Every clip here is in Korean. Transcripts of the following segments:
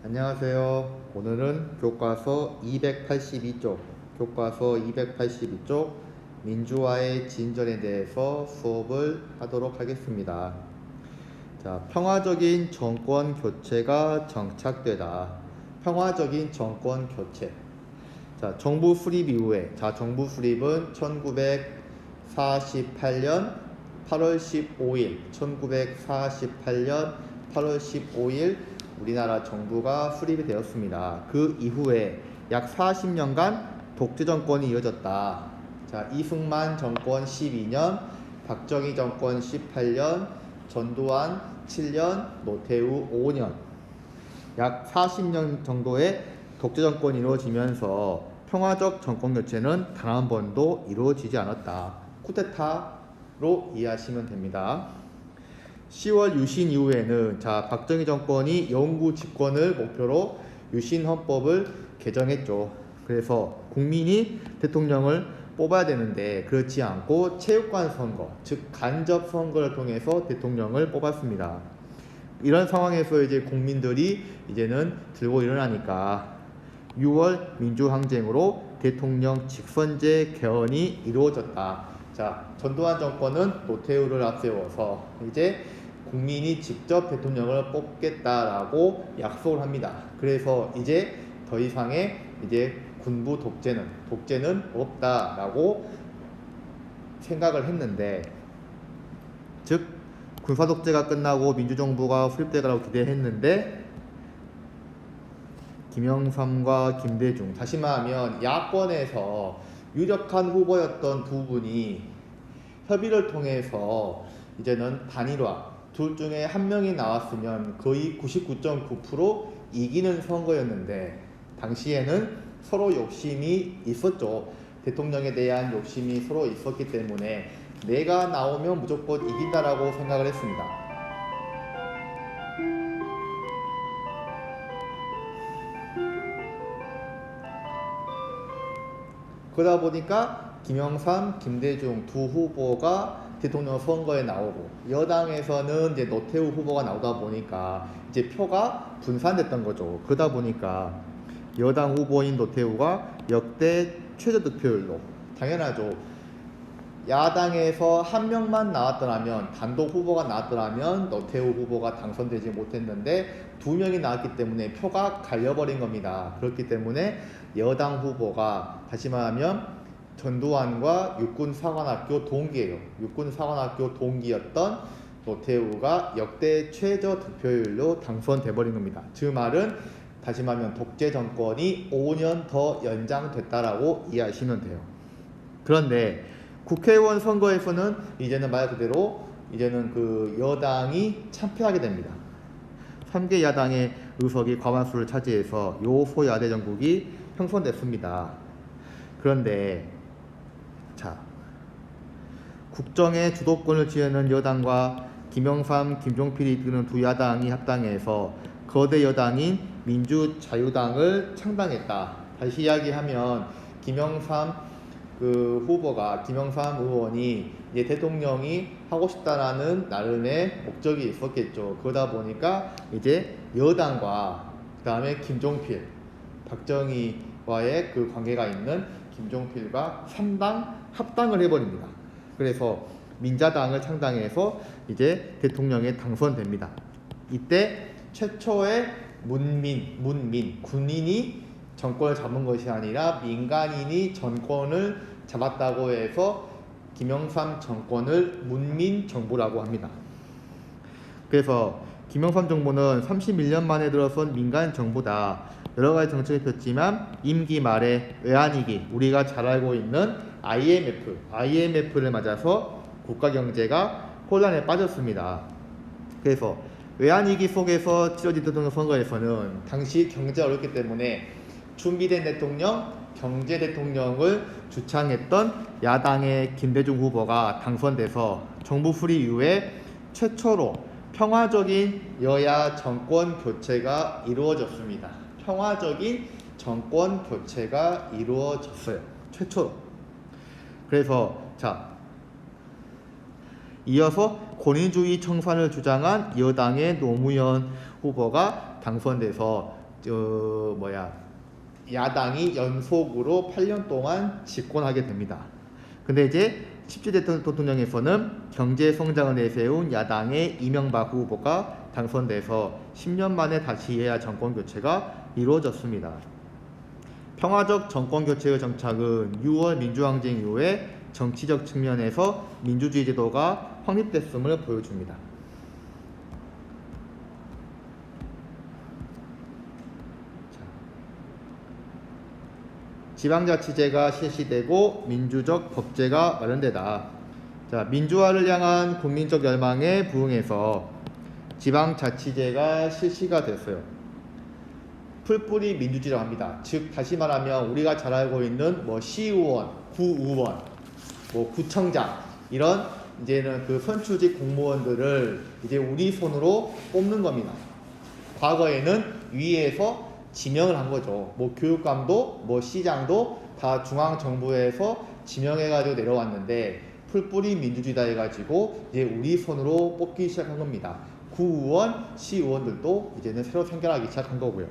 안녕하세요. 오늘은 교과서 282쪽 민주화의 진전에 대해서 수업을 하도록 하겠습니다. 자, 평화적인 정권 교체가 정착되다. 평화적인 정권 교체. 자, 정부 수립 이후에, 정부 수립은 1948년 8월 15일 우리나라 정부가 수립이 되었습니다. 그 이후에 약 40년간 독재 정권이 이어졌다. 자, 이승만 정권 12년, 박정희 정권 18년, 전두환 7년, 노태우 5년. 약 40년 정도의 독재 정권이 이루어지면서 평화적 정권 교체는 단 한 번도 이루어지지 않았다. 쿠데타로 이해하시면 됩니다. 10월 유신 이후에는 박정희 정권이 영구 집권을 목표로 유신 헌법을 개정했죠. 그래서 국민이 대통령을 뽑아야 되는데 그렇지 않고 체육관 선거, 즉 간접 선거를 통해서 대통령을 뽑았습니다. 이런 상황에서 이제 국민들이 이제는 들고 일어나니까 6월 민주항쟁으로 대통령 직선제 개헌이 이루어졌다. 자, 전두환 정권은 노태우를 앞세워서 이제 국민이 직접 대통령을 뽑겠다라고 약속을 합니다. 그래서 이제 더 이상의 이제 군부 독재는 없다라고 생각을 했는데, 즉 군사 독재가 끝나고 민주정부가 수립되라고 기대했는데 김영삼과 김대중, 다시 말하면 야권에서 유력한 후보였던 두 분이 협의를 통해서 이제는 단일화, 둘 중에 한 명이 나왔으면 거의 99.9% 이기는 선거였는데 당시에는 서로 욕심이 있었죠. 대통령에 대한 욕심이 서로 있었기 때문에 내가 나오면 무조건 이긴다라고 생각을 했습니다. 그러다 보니까 김영삼, 김대중 두 후보가 대통령 선거에 나오고 여당에서는 이제 노태우 후보가 나오다 보니까 이제 표가 분산됐던 거죠. 그러다 보니까 여당 후보인 노태우가 역대 최저 득표율로, 당연하죠. 야당에서 한 명만 나왔더라면, 단독 후보가 나왔더라면 노태우 후보가 당선되지 못했는데 두 명이 나왔기 때문에 표가 갈려버린 겁니다. 그렇기 때문에 여당 후보가, 다시 말하면 전두환과 육군사관학교 동기예요. 육군사관학교 동기였던 노태우가 역대 최저 득표율로 당선돼버린 겁니다. 그 말은 다시 말하면 독재 정권이 5년 더 연장됐다라고 이해하시면 돼요. 그런데 국회의원 선거에서는 이제는 말 그대로 이제는 그 여당이 참패하게 됩니다. 3개 야당의 의석이 과반수를 차지해서 요소야대 정국이 형성됐습니다. 그런데 국정의 주도권을 쥐는 여당과 김영삼, 김종필이 이끄는 두 야당이 합당해서 거대 여당인 민주자유당을 창당했다. 다시 이야기하면 김영삼 의원이 이제 대통령이 하고 싶다라는 나름의 목적이 있었겠죠. 그러다 보니까 이제 여당과 그다음에 김종필, 박정희와의 그 관계가 있는 김종필과 3당 합당을 해버립니다. 그래서 민자당을 창당해서 이제 대통령에 당선됩니다. 이때 최초의 군인이 정권을 잡은 것이 아니라 민간인이 정권을 잡았다고 해서 김영삼 정권을 문민정부라고 합니다. 그래서 김영삼 정부는 31년 만에 들어선 민간 정부다. 여러 가지 정책을 폈지만 임기 말에 외환위기, 우리가 잘 알고 있는 IMF를 맞아서 국가 경제가 혼란에 빠졌습니다. 그래서 외환위기 속에서 치러진 대통령 선거에서는 당시 경제가 어렵기 때문에 준비된 대통령, 경제 대통령을 주창했던 야당의 김대중 후보가 당선돼서 정부 수립 이후에 최초로 평화적인 여야 정권 교체가 이루어졌습니다. 평화적인 정권 교체가 이루어졌어요. 최초로. 그래서 이어서 권위주의 청산을 주장한 여당의 노무현 후보가 당선돼서 야당이 연속으로 8년 동안 집권하게 됩니다. 근데 이제 17대 대통령에서는 경제 성장을 내세운 야당의 이명박 후보가 당선돼서 10년 만에 다시 여야 정권 교체가 이루어졌습니다. 평화적 정권 교체의 정착은 6월 민주항쟁 이후에 정치적 측면에서 민주주의 제도가 확립됐음을 보여줍니다. 지방자치제가 실시되고 민주적 법제가 마련되다. 자, 민주화를 향한 국민적 열망에 부응해서 지방자치제가 실시가 됐어요. 풀뿌리 민주주의라고 합니다. 즉 다시 말하면 우리가 잘 알고 있는 시의원, 구의원, 구청장 이런 이제는 그 선출직 공무원들을 이제 우리 손으로 뽑는 겁니다. 과거에는 위에서 지명을 한 거죠. 교육감도, 시장도 다 중앙정부에서 지명해가지고 내려왔는데 풀뿌리 민주주의다 해가지고 이제 우리 손으로 뽑기 시작한 겁니다. 구의원, 시의원들도 이제는 새로 선결하기 시작한 거고요.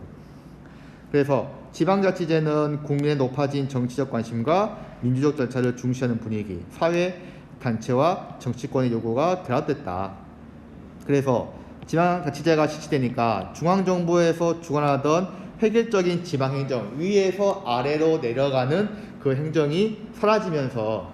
그래서 지방자치제는 국민의 높아진 정치적 관심과 민주적 절차를 중시하는 분위기, 사회, 단체와 정치권의 요구가 결합됐다. 그래서 지방자치제가 실시되니까 중앙정부에서 주관하던 획일적인 지방행정, 위에서 아래로 내려가는 그 행정이 사라지면서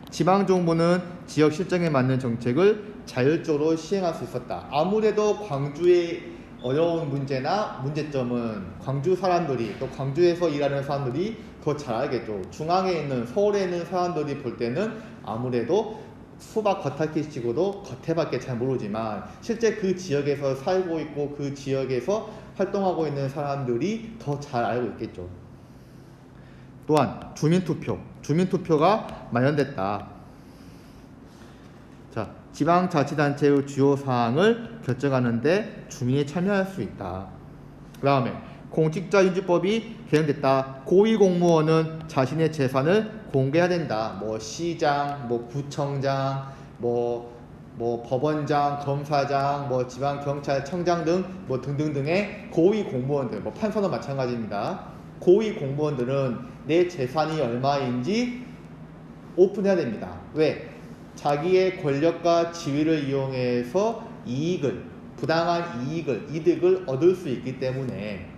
지방정부는 지역 실정에 맞는 정책을 자율적으로 시행할 수 있었다. 아무래도 광주의 어려운 문제점은 광주 사람들이, 또 광주에서 일하는 사람들이 더 잘 알겠죠. 중앙에 있는, 서울에 있는 사람들이 볼 때는 아무래도 수박 겉핥기 치고도 겉에밖에 잘 모르지만 실제 그 지역에서 살고 있고 그 지역에서 활동하고 있는 사람들이 더 잘 알고 있겠죠. 또한 주민투표가 마련됐다. 자, 지방자치단체의 주요 사항을 결정하는데 주민이 참여할 수 있다. 그 다음에 공직자윤리법이 개정됐다. 고위공무원은 자신의 재산을 공개해야 된다. 시장, 구청장, 법원장, 검사장, 지방경찰청장 등 등등등의 고위공무원들, 판사도 마찬가지입니다. 고위공무원들은 내 재산이 얼마인지 오픈해야 됩니다. 왜? 자기의 권력과 지위를 이용해서 부당한 이득을 얻을 수 있기 때문에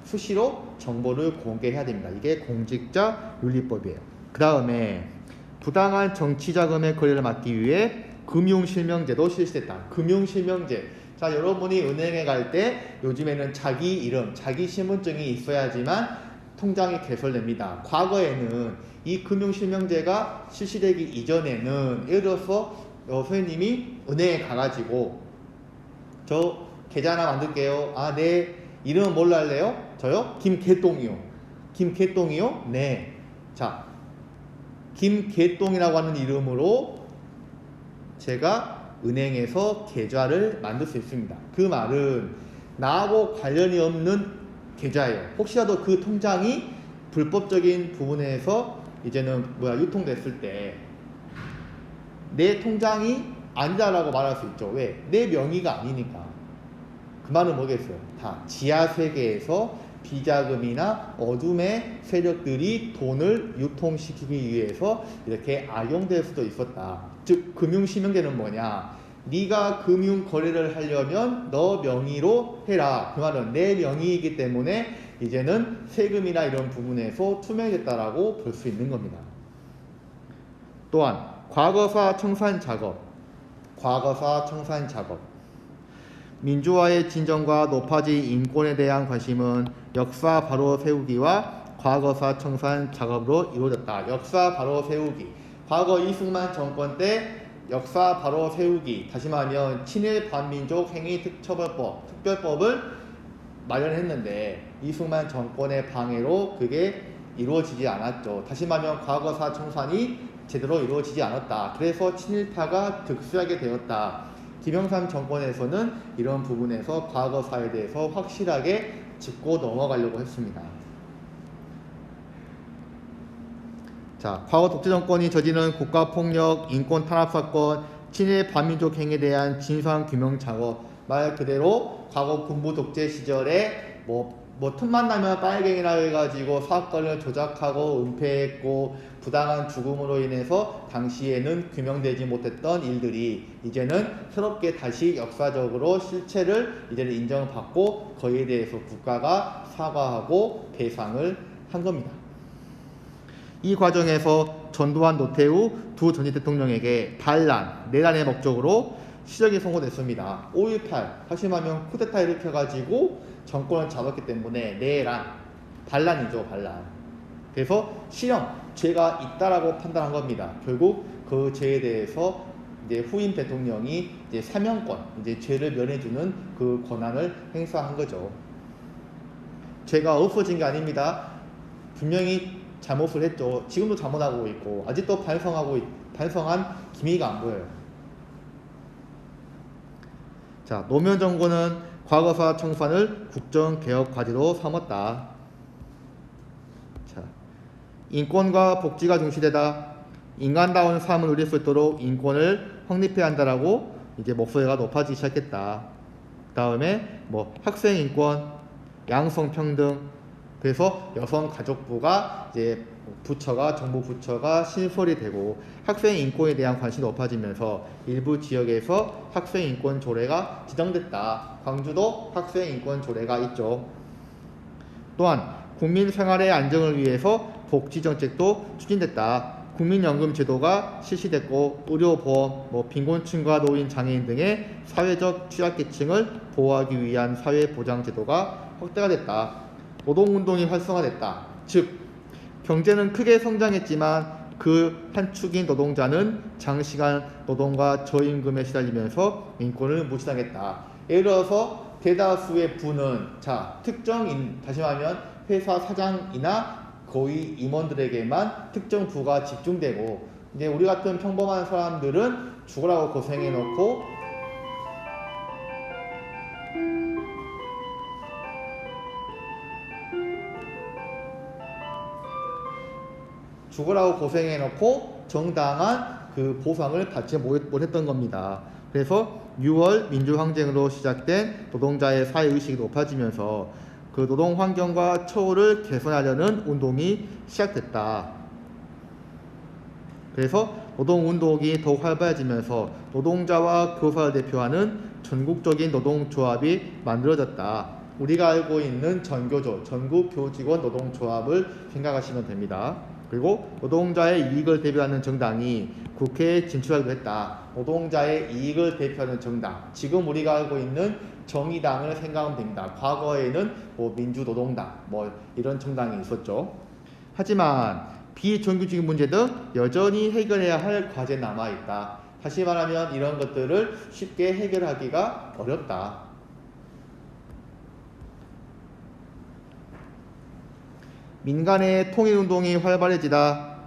수시로 정보를 공개해야 됩니다. 이게 공직자윤리법이에요. 그 다음에 부당한 정치자금의 거래를 막기 위해 금융실명제도 실시됐다. 금융실명제. 자, 여러분이 은행에 갈 때 요즘에는 자기 이름, 자기 신분증이 있어야지만 통장이 개설됩니다. 과거에는 이 금융실명제가 실시되기 이전에는 예를 들어서 선생님이 은행에 가가지고 저 계좌 하나 만들게요. 아, 네. 이름은 뭘로 할래요? 저요? 김개똥이요. 김개똥이요? 네. 자, 김개똥이라고 하는 이름으로 제가 은행에서 계좌를 만들 수 있습니다. 그 말은 나하고 관련이 없는 계좌예요. 혹시라도 그 통장이 불법적인 부분에서 이제는 유통됐을 때 내 통장이 아니다라고 말할 수 있죠. 왜? 내 명의가 아니니까. 그 말은 뭐겠어요? 다 지하세계에서 비자금이나 어둠의 세력들이 돈을 유통시키기 위해서 이렇게 악용될 수도 있었다. 즉 금융실명제는 뭐냐? 네가 금융 거래를 하려면 너 명의로 해라. 그 말은 내 명의이기 때문에 이제는 세금이나 이런 부분에서 투명해졌다라고 볼 수 있는 겁니다. 또한 과거사 청산 작업. 민주화의 진전과 높아진 인권에 대한 관심은 역사 바로 세우기와 과거사 청산 작업으로 이루어졌다. 역사 바로 세우기. 과거 이승만 정권 때 역사 바로 세우기, 다시 말하면 친일 반민족 행위 특별법을 마련했는데 이승만 정권의 방해로 그게 이루어지지 않았죠. 다시 말하면 과거사 청산이 제대로 이루어지지 않았다. 그래서 친일파가 득세하게 되었다. 김영삼 정권에서는 이런 부분에서 과거사에 대해서 확실하게 짚고 넘어가려고 했습니다. 자, 과거 독재 정권이 저지른 국가폭력, 인권 탄압 사건, 친일 반민족 행위에 대한 진상 규명 작업, 말 그대로 과거 군부 독재 시절에 뭐 틈만 나면 빨갱이라 해가지고 사건을 조작하고 은폐했고 부당한 죽음으로 인해서 당시에는 규명되지 못했던 일들이 이제는 새롭게 다시 역사적으로 실체를 이제는 인정받고 거기에 대해서 국가가 사과하고 배상을 한 겁니다. 이 과정에서 전두환, 노태우 두 전직 대통령에게 반란, 내란의 목적으로 실형이 선고됐습니다. 5.18 다시 말하면 쿠데타 일으켜가지고 정권을 잡았기 때문에 내란, 반란이죠, 반란. 그래서 실형, 죄가 있다라고 판단한 겁니다. 결국 그 죄에 대해서 이제 후임 대통령이 이제 사면권, 이제 죄를 면해주는 그 권한을 행사한 거죠. 죄가 없어진 게 아닙니다. 분명히 잘못을 했죠. 지금도 잘못하고 있고 아직도 반성한 기미가 안 보여요. 자, 노무현 정부는 과거사 청산을 국정개혁 과제로 삼았다. 자, 인권과 복지가 중시되다. 인간다운 삶을 누릴 수 있도록 인권을 확립해야 한다라고 이제 목소리가 높아지기 시작했다. 다음에 뭐 학생 인권, 양성 평등. 그래서 여성가족부가 이제 정부 부처가 신설이 되고 학생 인권에 대한 관심이 높아지면서 일부 지역에서 학생 인권 조례가 지정됐다. 광주도 학생 인권 조례가 있죠. 또한 국민 생활의 안정을 위해서 복지 정책도 추진됐다. 국민연금 제도가 실시됐고 의료보험, 빈곤층과 노인, 장애인 등의 사회적 취약계층을 보호하기 위한 사회보장제도가 확대가 됐다. 노동운동이 활성화됐다. 즉 경제는 크게 성장했지만 그 한 축인 노동자는 장시간 노동과 저임금에 시달리면서 인권을 무시당했다. 예를 들어서 대다수의 부는 다시 말하면 회사 사장이나 고위 임원들에게만 특정 부가 집중되고 이제 우리 같은 평범한 사람들은 죽으라고 고생해놓고 정당한 그 보상을 받지 못했던 겁니다. 그래서 6월 민주항쟁으로 시작된 노동자의 사회의식이 높아지면서 그 노동 환경과 처우를 개선하려는 운동이 시작됐다. 그래서 노동운동이 더욱 활발해지면서 노동자와 교사를 대표하는 전국적인 노동조합이 만들어졌다. 우리가 알고 있는 전교조, 전국교직원 노동조합을 생각하시면 됩니다. 그리고 노동자의 이익을 대표하는 정당이 국회에 진출하기도 했다. 노동자의 이익을 대표하는 정당, 지금 우리가 알고 있는 정의당을 생각하면 됩니다. 과거에는 민주노동당 이런 정당이 있었죠. 하지만 비정규직 문제 등 여전히 해결해야 할 과제 남아있다. 다시 말하면 이런 것들을 쉽게 해결하기가 어렵다. 민간의 통일운동이 활발해지다.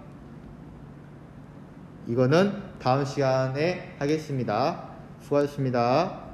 이거는 다음 시간에 하겠습니다. 수고하셨습니다.